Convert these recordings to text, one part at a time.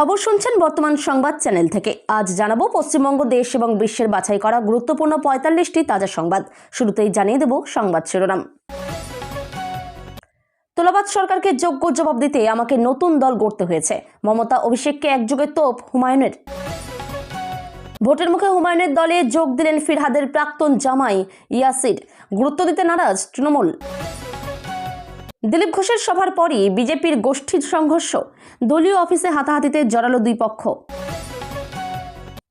খবর শুনছেন বর্তমান সংবাদ চ্যানেল থেকে। আজ জানাবো পশ্চিমবঙ্গ দেশ এবং বিশ্বের বাছাই করা গুরুত্বপূর্ণ ৪৫টি তাজা সংবাদ। শুরুতেই জানিয়ে দেব সংবাদ শিরোনাম। তোলাবাজ সরকারকে যোগ্য জবাব দিতে আমাকে নতুন দল গড়তে হয়েছে। মমতা অভিষেককে একযোগে তোপ হুমায়ুনের। ভোটের মুখে হুমায়ুনের দলে যোগ দিলেন ফিরহাদের প্রাক্তন জামাই ইয়াসির। গুরুত্ব দিতে নারাজ তৃণমূল। দিলীপ ঘোষের সভার পরই বিজেপির গোষ্ঠীর সংঘর্ষ। দলীয় অফিসে হাতাহাতিতে জড়ালো দুই পক্ষ।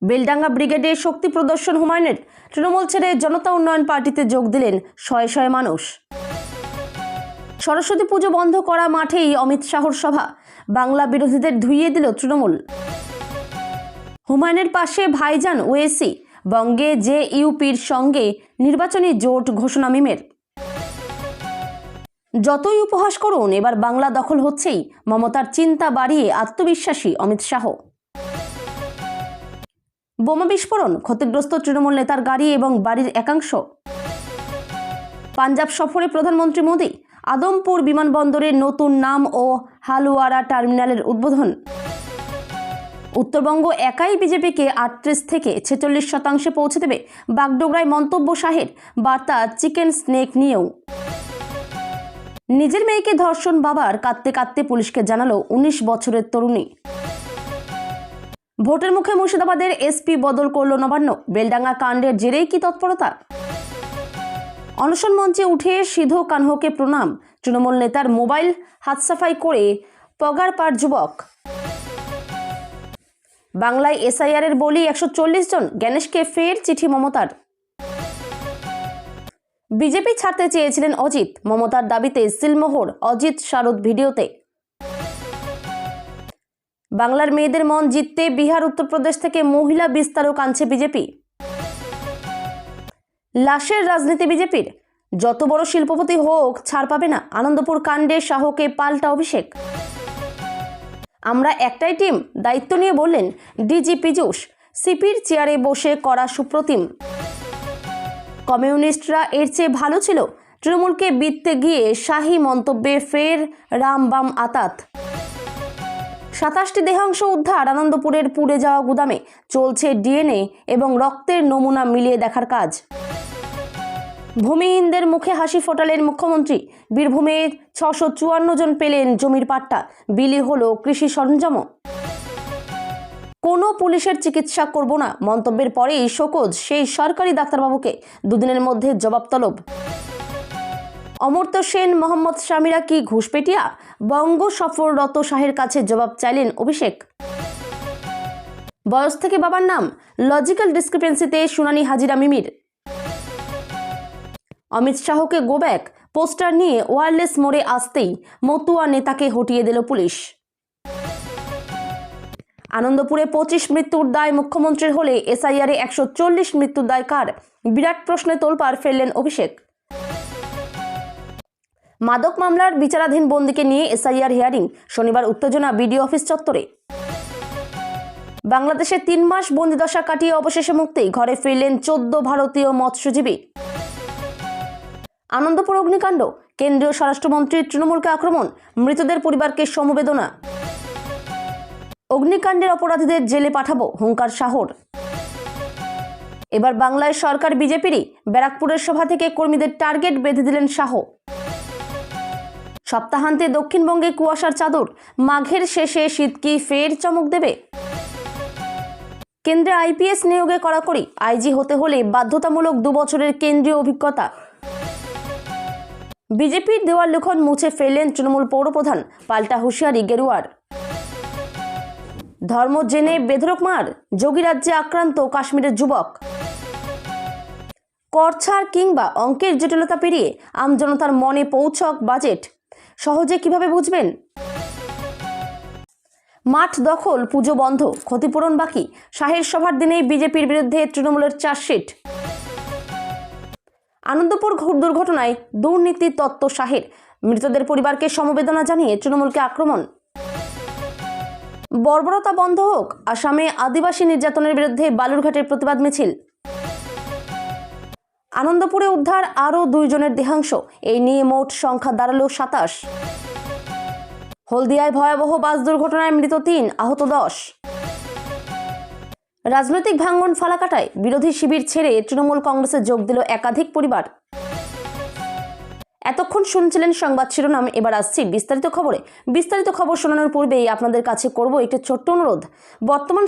বেলডাঙ্গা ব্রিগেডে শক্তি প্রদর্শন হুমায়ুনের। তৃণমূল ছেড়ে জনতা উন্নয়ন পার্টিতে যোগ দিলেন শয়ে শয়ে মানুষ। সরস্বতী পুজো বন্ধ করা মাঠেই অমিত শাহর সভা। বাংলা বিরোধীদের ধুইয়ে দিল তৃণমূল। হুমায়ুনের পাশে ভাইজান ওয়েসি। বঙ্গে জেইউপির সঙ্গে নির্বাচনী জোট ঘোষণা মিমের। যতই উপহাস করুন, এবার বাংলা দখল হচ্ছেই। মমতার চিন্তা বাড়িয়ে আত্মবিশ্বাসী অমিত শাহ। বোমা বিস্ফোরণ, ক্ষতিগ্রস্ত তৃণমূল নেতার গাড়ি এবং বাড়ির একাংশ। পাঞ্জাব সফরে প্রধানমন্ত্রী মোদী। আদমপুর বিমানবন্দরের নতুন নাম ও হালুয়ারা টার্মিনালের উদ্বোধন। উত্তরবঙ্গ একাই বিজেপিকে ৩৮ থেকে ৪৬% পৌঁছে দেবে। বাগডোগরায় মন্তব্য শাহের। বার্তা চিকেন স্নেক নিয়েও। নিজের মেয়েকে ধর্ষণ বাবার, কাঁদতে কাঁদতে পুলিশকে জানালো ১৯ বছরের তরুণী। ভোটের মুখে মুর্শিদাবাদের এসপি বদল করল নবান্ন। বেলডাঙ্গা কাণ্ডের জেরেই কি তৎপরতা? অনশন মঞ্চে উঠে সিধু কানহোকে প্রণাম। তৃণমূল নেতার মোবাইল হাতসাফাই করে পগার পার যুবক। বাংলায় এসআইআর-এর বলি ১৪০ জন। জ্ঞানেশকে ফের চিঠি মমতার। বিজেপি ছাড়তে চেয়েছিলেন অজিত। মমতার দাবিতে সিলমোহর অজিত শারদ ভিডিওতে। বাংলার মেয়েদের মন জিততে বিহার উত্তরপ্রদেশ থেকে মহিলা বিস্তারক আনছে বিজেপি। লাশের রাজনীতি বিজেপির। যত বড় শিল্পপতি হোক ছাড় পাবে না। আনন্দপুর কাণ্ডে শাহকে পাল্টা অভিষেক। আমরা একটাই টিম, দায়িত্ব নিয়ে বললেন ডিজি পীযূষ। সিপির চেয়ারে বসে করা সুপ্রতিম। কমিউনিস্টরা এর চেয়ে ভালো ছিল। তৃণমূলকে বিততে গিয়ে শাহী মন্তব্যে ফের রাম বাম আতাত। ২৭টি দেহাংশ উদ্ধার আনন্দপুরের পুড়ে যাওয়া গুদামে। চলছে ডিএনএ এবং রক্তের নমুনা মিলিয়ে দেখার কাজ। ভূমিহীনদের মুখে হাসি ফোটালেন মুখ্যমন্ত্রী। বীরভূমে ৬৫৪ জন পেলেন জমির পাট্টা। বিলি হলো কৃষি সরঞ্জামও। কোনো পুলিশের চিকিৎসা করব না মন্তব্যের পরেই শোকজ সেই সরকারি ডাক্তারবাবুকে। দুদিনের মধ্যে জবাব তলব। অমর্ত্য সেন, মোহাম্মদ শামিরা কি ঘুষপেটিয়া? বঙ্গ সফররত শাহের কাছে জবাব চাইলেন অভিষেক। বয়স থেকে বাবার নাম, লজিক্যাল ডিসক্রিপেন্সিতে শুনানি হাজিরা মিমির। অমিত শাহকে গো ব্যাক পোস্টার নিয়ে ওয়্যারলেস মোড়ে আসতেই মতুয়া নেতাকে হটিয়ে দিল পুলিশ। আনন্দপুরে ২৫ মৃত্যুর দায় মুখ্যমন্ত্রীর হলে এসআইআর-এ ১৪০ মৃত্যুর দায় কার? বিরাট প্রশ্নে তোলপাড় ফেললেন অভিষেক। মাদক মামলার বিচারাধীন বন্দীকে নিয়ে এসআইআর হিয়ারিং। শনিবার উত্তেজনা বিডিও অফিস চত্বরে। বাংলাদেশে ৩ মাস বন্দিদশা কাটিয়ে অবশেষে মুক্তি। ঘরে ফিরলেন ১৪ ভারতীয় মৎস্যজীবী। আনন্দপুর অগ্নিকাণ্ড, কেন্দ্রীয় স্বরাষ্ট্রমন্ত্রীর তৃণমূলকে আক্রমণ। মৃতদের পরিবারকে সমবেদনা। অগ্নিকাণ্ডের অপরাধীদের জেলে পাঠাবো, হুঙ্কার শাহর। এবার বাংলায় সরকার বিজেপিরই। ব্যারাকপুরের সভা থেকে কর্মীদের টার্গেট বেঁধে দিলেন শাহ। সপ্তাহান্তে দক্ষিণবঙ্গে কুয়াশার চাদর। মাঘের শেষে শীত কি ফের চমক দেবে? কেন্দ্রে আইপিএস নিয়োগে কড়াকড়ি। আইজি হতে হলে বাধ্যতামূলক ২ বছরের কেন্দ্রীয় অভিজ্ঞতা। বিজেপির দেওয়াল লিখন মুছে ফেললেন তৃণমূল পৌরপ্রধান। পাল্টা হুঁশিয়ারি গেরুয়ার। ধর্ম জেনে বেধড়ক মার। যোগীরাজ্যে আক্রান্ত কাশ্মীরের যুবক। কর ছাড় কিংবা অঙ্কের জটিলতা পেরিয়ে আমজনতার মনে পৌঁছক বাজেট। সহজে কিভাবে বুঝবেন? মাঠ দখল, পুজো বন্ধ, ক্ষতিপূরণ বাকি। শাহের সভার দিনেই বিজেপির বিরুদ্ধে তৃণমূলের চার্জশিট। আনন্দপুর দুর্ঘটনায় দুর্নীতি তত্ত্ব শাহের। মৃতদের পরিবারকে সমবেদনা জানিয়ে তৃণমূলকে আক্রমণ। বর্বরতা বন্ধ হোক। আসামে আদিবাসী নির্যাতনের বিরুদ্ধে বালুরঘাটের প্রতিবাদ মিছিল। আনন্দপুরে উদ্ধার আরও 2 জনের দেহাংশ। এই নিয়ে মোট সংখ্যা দাঁড়ালো 27। হলদিয়ায় ভয়াবহ বাস দুর্ঘটনায় মৃত 3, আহত 10। রাজনৈতিক ভাঙন ফালাকাটায় বিরোধী শিবির ছেড়ে তৃণমূল কংগ্রেসে যোগ দিল একাধিক পরিবার। এতক্ষণ শুনছিলেন সংবাদ শিরোনাম, এবার আসছি বিস্তারিত খবরে। বিস্তারিত খবর শোনানোর পূর্বেই আপনাদের কাছে করব একটি ছোট্ট অনুরোধ। বর্তমান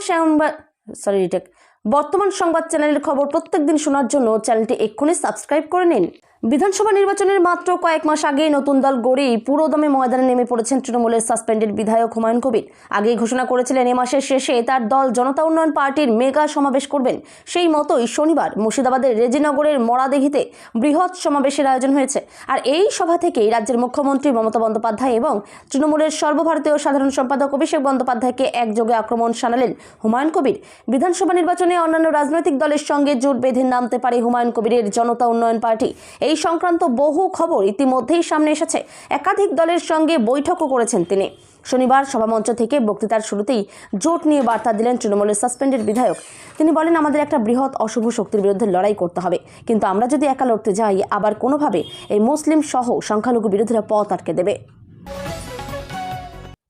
সংবাদ চ্যানেলের খবর প্রত্যেকদিন শোনার জন্য চ্যানেলটি এক্ষুনি সাবস্ক্রাইব করে নিন। বিধানসভা নির্বাচনের মাত্র কয়েক মাস আগে নতুন দল গড়েই পুরোদমে ময়দানে নেমে পড়েছেন তৃণমূলের সাসপেন্ডেড বিধায়ক হুমায়ুন কবির। আগেই ঘোষণা করেছিলেন এ মাসের শেষে তার দল জনতা উন্নয়ন পার্টির মেগা সমাবেশ করবেন। সেই মতোই শনিবার মুর্শিদাবাদের রেজিনগরের মরাদিঘিতে বৃহৎ সমাবেশের আয়োজন হয়েছে। আর এই সভা থেকেই রাজ্যের মুখ্যমন্ত্রী মমতা বন্দ্যোপাধ্যায় এবং তৃণমূলের সর্বভারতীয় সাধারণ সম্পাদক অভিষেক বন্দ্যোপাধ্যায়কে একযোগে আক্রমণ শানালেন হুমায়ুন কবির। বিধানসভা নির্বাচনে অন্যান্য রাজনৈতিক দলের সঙ্গে জোট বেঁধে নামতে পারে হুমায়ুন কবিরের জনতা উন্নয়ন পার্টি। এই সংক্রান্ত বহু খবর ইতিমধ্যেই সামনে এসেছে। একাধিক দলের সঙ্গে বৈঠকও করেছেন তিনি। শনিবার সভামঞ্চ থেকে বক্তৃতার শুরুতেই জোট নিয়ে বার্তা দিলেন তৃণমূলের সাসপেন্ডেড বিধায়ক। তিনি বলেন, আমাদের একটা বৃহৎ অশুভ শক্তির বিরুদ্ধে লড়াই করতে হবে, কিন্তু আমরা যদি একা লড়তে যাই আবার কোনোভাবে এই মুসলিম সহ সংখ্যালঘু বিরোধীরা পথ আটকে দেবে।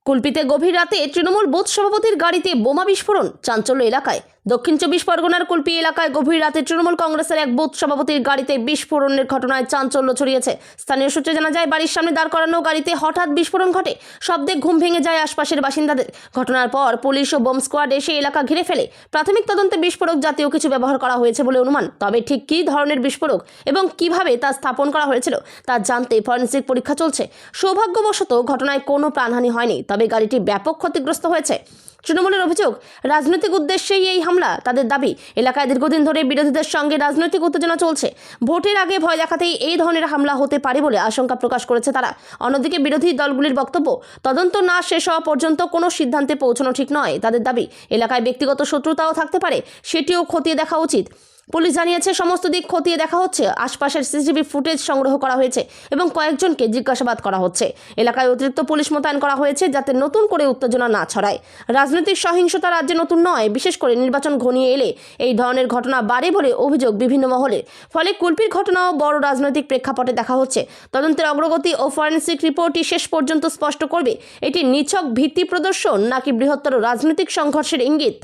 কুলপিতে গভীর রাতে তৃণমূল বুথ সভাপতির গাড়িতে বোমা বিস্ফোরণ, চাঞ্চল্য এলাকায়। দক্ষিণ 24 পরগনার কুলপি এলাকায় গভীর রাতে তৃণমূল কংগ্রেসের এক বুথ সভাপতির গাড়িতে বিস্ফোরণের ঘটনায় চাঞ্চল্য ছড়িয়েছে। স্থানীয় সূত্রে জানা যায়, বাড়ির সামনে দাঁড় করানো গাড়িতে হঠাৎ বিস্ফোরণ ঘটে। শব্দে ঘুম ভেঙে যায় আশপাশের বাসিন্দাদের। ঘটনার পর পুলিশ ও বোম স্কোয়াড এসে এলাকা ঘিরে ফেলে। প্রাথমিক তদন্তে বিস্ফোরক জাতীয় কিছু ব্যবহার করা হয়েছে বলে অনুমান। তবে ঠিক কী ধরনের বিস্ফোরক এবং কিভাবে তা স্থাপন করা হয়েছিল তা জানতে ফরেনসিক পরীক্ষা চলছে। সৌভাগ্যবশত ঘটনায় কোনো প্রাণহানি হয়নি, তবে গাড়িটি ব্যাপক ক্ষতিগ্রস্ত হয়েছে। তৃণমূলের অভিযোগ, রাজনৈতিক উদ্দেশ্যেই এই হামলা। তাদের দাবি, এলাকায় দীর্ঘদিন ধরে বিরোধীদের সঙ্গে রাজনৈতিক উত্তেজনা চলছে। ভোটের আগে ভয় দেখাতেই এই ধরনের হামলা হতে পারে বলে আশঙ্কা প্রকাশ করেছে তারা। অন্যদিকে বিরোধী দলগুলির বক্তব্য, তদন্ত না শেষ হওয়া পর্যন্ত কোনো সিদ্ধান্তে পৌঁছানো ঠিক নয়। তাদের দাবি, এলাকায় ব্যক্তিগত শত্রুতাও থাকতে পারে, সেটিও খতিয়ে দেখা উচিত। পুলিশ জানিয়েছে, সমস্ত দিক খতিয়ে দেখা হচ্ছে। আশপাশের সিসিটিভি ফুটেজ সংগ্রহ করা হয়েছে এবং কয়েকজনকে জিজ্ঞাসাবাদ করা হচ্ছে। এলাকায় অতিরিক্ত পুলিশ মোতায়েন করা হয়েছে যাতে নতুন করে উত্তেজনা না ছড়ায়। রাজনৈতিক সহিংসতা রাজ্যে নতুন নয়, বিশেষ করে নির্বাচন ঘনিয়ে এলে এই ধরনের ঘটনা বাড়ে বলে অভিযোগ বিভিন্ন মহলে। ফলে কুলপির ঘটনাও বড় রাজনৈতিক প্রেক্ষাপটে দেখা হচ্ছে। তদন্তের অগ্রগতি ও ফরেনসিক রিপোর্টই শেষ পর্যন্ত স্পষ্ট করবে এটি নিছক ভিত্তি প্রদর্শন নাকি বৃহত্তর রাজনৈতিক সংঘর্ষের ইঙ্গিত।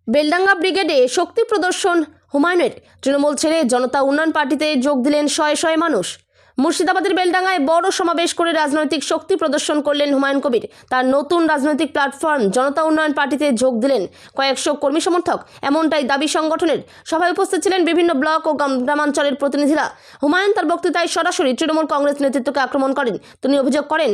বেলডাঙ্গা ব্রিগেডে শক্তি প্রদর্শন হুমায়ুনের। তৃণমূল ছেড়ে জনতা উন্নয়ন পার্টিতে যোগ দিলেন শয়ে শয়ে মানুষ। মুর্শিদাবাদের বেলডাঙ্গায় বড় সমাবেশ করে রাজনৈতিক শক্তি প্রদর্শন করলেন হুমায়ুন কবির। তার নতুন রাজনৈতিক প্ল্যাটফর্ম জনতা উন্নয়ন পার্টিতে যোগ দিলেন কয়েকশো কর্মী সমর্থক, এমনটাই দাবি সংগঠনের। সভায় উপস্থিত ছিলেন বিভিন্ন ব্লক ও গ্রামাঞ্চলের প্রতিনিধিরা। হুমায়ুন তার বক্তৃতায় সরাসরি তৃণমূল কংগ্রেস নেতৃত্বকে আক্রমণ করেন। তিনি অভিযোগ করেন,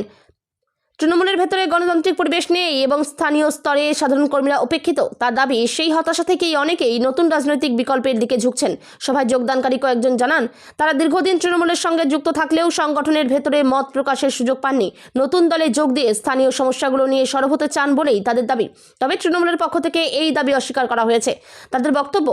তৃণমূলের ভেতরে গণতান্ত্রিক পরিবেশ নেই এবং স্থানীয় স্তরে সাধারণ কর্মীরা উপেক্ষিত। তার দাবি, সেই হতাশা থেকেই অনেকেই নতুন রাজনৈতিক বিকল্পের দিকে ঝুঁকছেন। সভায় যোগদানকারী কয়েকজন জানান, তারা দীর্ঘদিন তৃণমূলের সঙ্গে যুক্ত থাকলেও সংগঠনের ভেতরে মত প্রকাশের সুযোগ পাননি। নতুন দলে যোগ দিয়ে স্থানীয় সমস্যাগুলো নিয়ে সরব হতে চান বলেই তাদের দাবি। তবে তৃণমূলের পক্ষ থেকে এই দাবি অস্বীকার করা হয়েছে। তাদের বক্তব্য,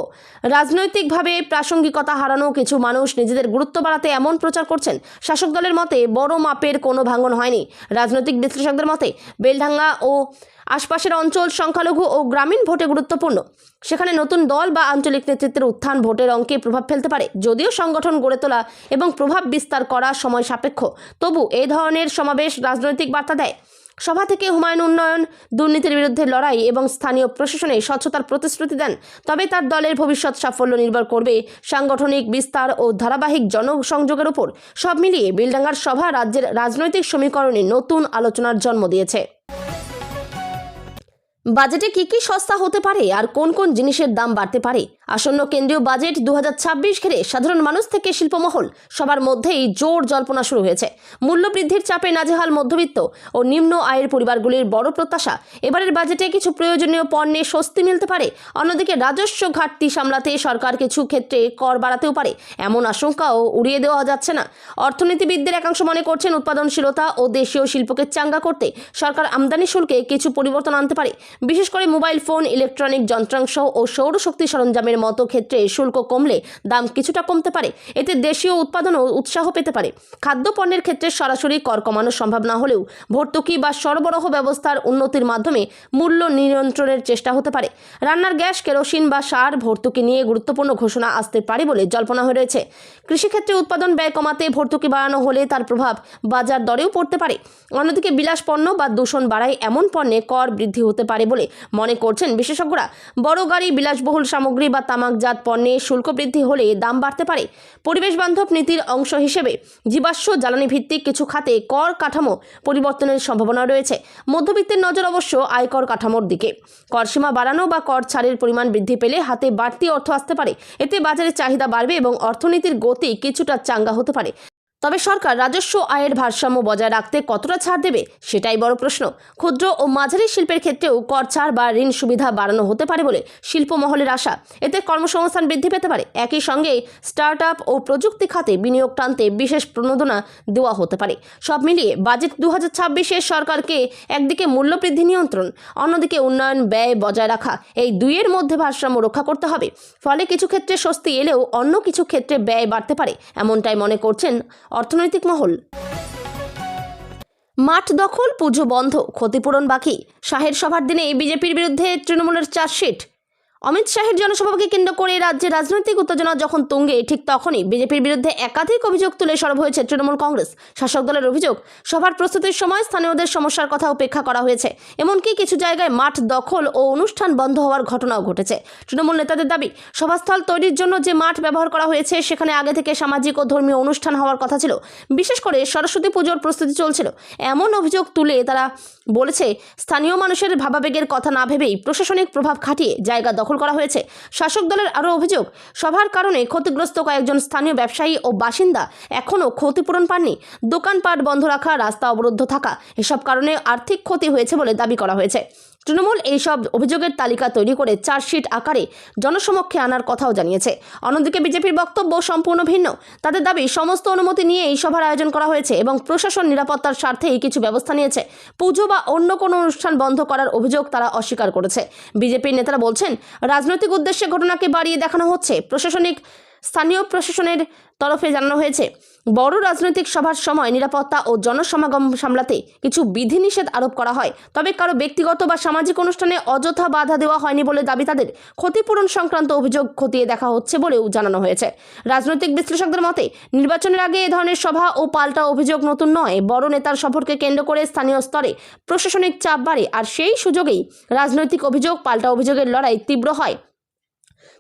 রাজনৈতিকভাবে প্রাসঙ্গিকতা হারানো কিছু মানুষ নিজেদের গুরুত্ব বাড়াতে এমন প্রচার করছেন। শাসক দলের মতে বড় মাপের কোনো ভাঙন হয়নি। রাজনৈতিক বিশ্লেষকদের মতে বেলডাঙ্গা ও আশপাশের অঞ্চল সংখ্যালঘু ও গ্রামীণ ভোটে গুরুত্বপূর্ণ। সেখানে নতুন দল বা আঞ্চলিক নেতৃত্বের উত্থান ভোটের অঙ্কে প্রভাব ফেলতে পারে। যদিও সংগঠন গড়ে তোলা এবং প্রভাব বিস্তার করা সময় সাপেক্ষ, তবু এই ধরনের সমাবেশ রাজনৈতিক বার্তা দেয়। সভা থেকে হুমায়ুন উন্নয়ন, দুর্নীতির বিরুদ্ধে লড়াই এবং স্থানীয় প্রশাসনে স্বচ্ছতার প্রতিশ্রুতি দেন। তবে তার দলের ভবিষ্যৎ সাফল্য নির্ভর করবে সাংগঠনিক বিস্তার ও ধারাবাহিক জনসংযোগের উপর। সব মিলিয়ে বেলডাঙ্গার সভা রাজ্যের রাজনৈতিক সমীকরণে নতুন আলোচনার জন্ম দিয়েছে। বাজেটে কি কি সস্তা হতে পারে আর কোন কোন জিনিসের দাম বাড়তে পারে? আসন্ন কেন্দ্রীয় বাজেট 2026 ঘিরে সাধারণ মানুষ থেকে শিল্পমহল সবার মধ্যেই জোর জল্পনা শুরু হয়েছে। মূল্যবৃদ্ধির চাপে নাজেহাল মধ্যবিত্ত ও নিম্ন আয়ের পরিবারগুলির বড় প্রত্যাশা, এবারের বাজেটে কিছু প্রয়োজনীয় পণ্যে স্বস্তি মিলতে পারে। অন্যদিকে রাজস্ব ঘাটতি সামলাতে সরকার কিছু ক্ষেত্রে কর বাড়াতেও পারে, এমন আশঙ্কাও উড়িয়ে দেওয়া যাচ্ছে না। অর্থনীতিবিদদের একাংশ মনে করছেন, উৎপাদনশীলতা ও দেশীয় শিল্পকে চাঙ্গা করতে সরকার আমদানি শুল্কে কিছু পরিবর্তন আনতে পারে। বিশেষ করে মোবাইল ফোন, ইলেকট্রনিক যন্ত্রাংশ ও সৌরশক্তি সরঞ্জামের মতো ক্ষেত্রে শুল্ক কমলে দাম কিছুটা কমতে পারে। এতে দেশীয় উৎপাদনও উৎসাহ পেতে পারে। খাদ্যপণ্যের ক্ষেত্রে সরাসরি কর কমানো সম্ভব না হলেও ভর্তুকি বা সরবরাহ ব্যবস্থার উন্নতির মাধ্যমে মূল্য নিয়ন্ত্রণের চেষ্টা হতে পারে। রান্নার গ্যাস, কেরোসিন বা সার ভর্তুকি নিয়ে গুরুত্বপূর্ণ ঘোষণা আসতে পারে বলে জল্পনা হয়ে রয়েছে। কৃষিক্ষেত্রে উৎপাদন ব্যয় কমাতে ভর্তুকি বাড়ানো হলে তার প্রভাব বাজার দরেও পড়তে পারে। অন্যদিকে বিলাস পণ্য বা দূষণ বাড়ায় এমন পণ্যে কর বৃদ্ধি হতে পারে বলে মনে করছেন বিশেষজ্ঞরা। বড় গাড়ি, বিলাসবহুল সামগ্রী বা তামাকজাত পণ্যে শুল্ক বৃদ্ধি হলে দাম বাড়তে পারে। পরিবেশ বান্ধব নীতির অংশ হিসেবে জীবাশ্ম জ্বালানি ভিত্তিক কিছু খাতে কর কাঠামো পরিবর্তনের সম্ভাবনা রয়েছে। মধ্যবিত্তের নজর অবশ্য আয়কর কাঠামোর দিকে। কর সীমা বাড়ানো বা কর ছাড়ের পরিমাণ বৃদ্ধি পেলে হাতে বাড়তি অর্থ আসতে পারে। এতে বাজারে চাহিদা বাড়বে এবং অর্থনীতির গতি কিছুটা চাঙ্গা হতে পারে। তবে সরকার রাজস্ব আয়ের ভারসাম্য বজায় রাখতে কতটা ছাড় দেবে সেটাই বড় প্রশ্ন। ক্ষুদ্র ও মাঝারি শিল্পের ক্ষেত্রেও কর ছাড় বা ঋণ সুবিধা বাড়ানো হতে পারে বলে শিল্প মহলের আশা। এতে কর্মসংস্থান বৃদ্ধি পেতে পারে। একই সঙ্গে স্টার্টআপ ও প্রযুক্তি খাতে বিনিয়োগ টানতে বিশেষ প্রণোদনা দেওয়া হতে পারে। সব মিলিয়ে বাজেট 2026-এ সরকারকে একদিকে মূল্যবৃদ্ধি নিয়ন্ত্রণ, অন্যদিকে উন্নয়ন ব্যয় বজায় রাখা, এই দুইয়ের মধ্যে ভারসাম্য রক্ষা করতে হবে। ফলে কিছু ক্ষেত্রে স্বস্তি এলেও অন্য কিছু ক্ষেত্রে ব্যয় বাড়তে পারে, এমনটাই মনে করছেন অর্থনৈতিক মহল। মাঠ দখল, পুজো বন্ধ, ক্ষতিপূরণ বাকি। শাহের সভার দিনে বিজেপির বিরুদ্ধে তৃণমূলের চার্জশিট। অমিত শাহের জনসভাকে কেন্দ্র করে রাজ্যে রাজনৈতিক উত্তেজনা যখন তুঙ্গে, ঠিক তখনই বিজেপির বিরুদ্ধে একাধিক অভিযোগ তুলে সরব হয়েছে তৃণমূল কংগ্রেস। শাসক দলের অভিযোগ, সভার প্রস্তুতির সময় স্থানীয়দের সমস্যার কথা উপেক্ষা করা হয়েছে। এমনকি কিছু জায়গায় মাঠ দখল ও অনুষ্ঠান বন্ধ হওয়ার ঘটনাও ঘটেছে। তৃণমূল নেতাদের দাবি, সভাস্থল তৈরির জন্য যে মাঠ ব্যবহার করা হয়েছে সেখানে আগে থেকে সামাজিক ও ধর্মীয় অনুষ্ঠান হওয়ার কথা ছিল। বিশেষ করে সরস্বতী পুজোর প্রস্তুতি চলছিল। এমন অভিযোগ তুলে তারা বলেছে, স্থানীয় মানুষের ভাবাবেগের কথা না ভেবেই প্রশাসনিক প্রভাব খাটিয়ে জায়গা দখল করা হয়েছে। শাসক দলের আরও অভিযোগ, সভার কারণে ক্ষতিগ্রস্ত কয়েকজন স্থানীয় ব্যবসায়ী ও বাসিন্দা এখনও ক্ষতিপূরণ পাননি। দোকানপাট বন্ধ রাখা, রাস্তা অবরুদ্ধ থাকা, এসব কারণে আর্থিক ক্ষতি হয়েছে বলে দাবি করা হয়েছে। তৃণমূল এইসব অভিযোগের তালিকা তৈরি করে চার্জশিট আকারে জনসমক্ষে আনার কথাও জানিয়েছে। অন্যদিকে বিজেপির বক্তব্য সম্পূর্ণ ভিন্ন। তাদের দাবি, সমস্ত অনুমতি নিয়ে এই সভার আয়োজন করা হয়েছে এবং প্রশাসন নিরাপত্তার স্বার্থেই কিছু ব্যবস্থা নিয়েছে। পুজো বা অন্য কোনো অনুষ্ঠান বন্ধ করার অভিযোগ তারা অস্বীকার করেছে। বিজেপির নেতারা বলছেন, রাজনৈতিক উদ্দেশ্যে ঘটনাকে বাড়িয়ে দেখানো হচ্ছে। স্থানীয় প্রশাসনের তরফে জানানো হয়েছে, বড় রাজনৈতিক সভার সময় নিরাপত্তা ও জনসমাগম সামলাতে কিছু বিধিনিষেধ আরোপ করা হয়। তবে কারো ব্যক্তিগত বা সামাজিক অনুষ্ঠানে অযথা বাধা দেওয়া হয়নি বলে দাবি তাদের। ক্ষতিপূরণ সংক্রান্ত অভিযোগ খতিয়ে দেখা হচ্ছে বলেও জানানো হয়েছে। রাজনৈতিক বিশ্লেষকদের মতে, নির্বাচনের আগে এ ধরনের সভা ও পাল্টা অভিযোগ নতুন নয়। বড় নেতার সফরকে কেন্দ্র করে স্থানীয় স্তরে প্রশাসনিক চাপ বাড়ে, আর সেই সুযোগেই রাজনৈতিক অভিযোগ, পাল্টা অভিযোগের লড়াই তীব্র হয়।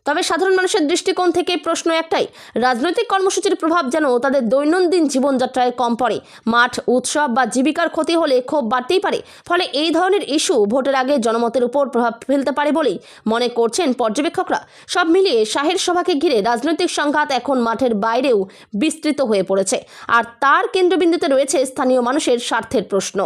তবে সাধারণ মানুষের দৃষ্টিকোণ থেকে প্রশ্ন একটাই, রাজনৈতিক কর্মসূচির প্রভাব যেন তাদের দৈনন্দিন জীবনযাত্রায় কম পড়ে। মাঠ, উৎসব বা জীবিকার ক্ষতি হলে ক্ষোভ বাড়তেই পারে। ফলে এই ধরনের ইস্যু ভোটের আগে জনমতের উপর প্রভাব ফেলতে পারে বলেই মনে করছেন পর্যবেক্ষকরা। সব মিলিয়ে শাহের সভাকে ঘিরে রাজনৈতিক সংঘাত এখন মাঠের বাইরেও বিস্তৃত হয়ে পড়েছে, আর তার কেন্দ্রবিন্দুতে রয়েছে স্থানীয় মানুষের স্বার্থের প্রশ্ন।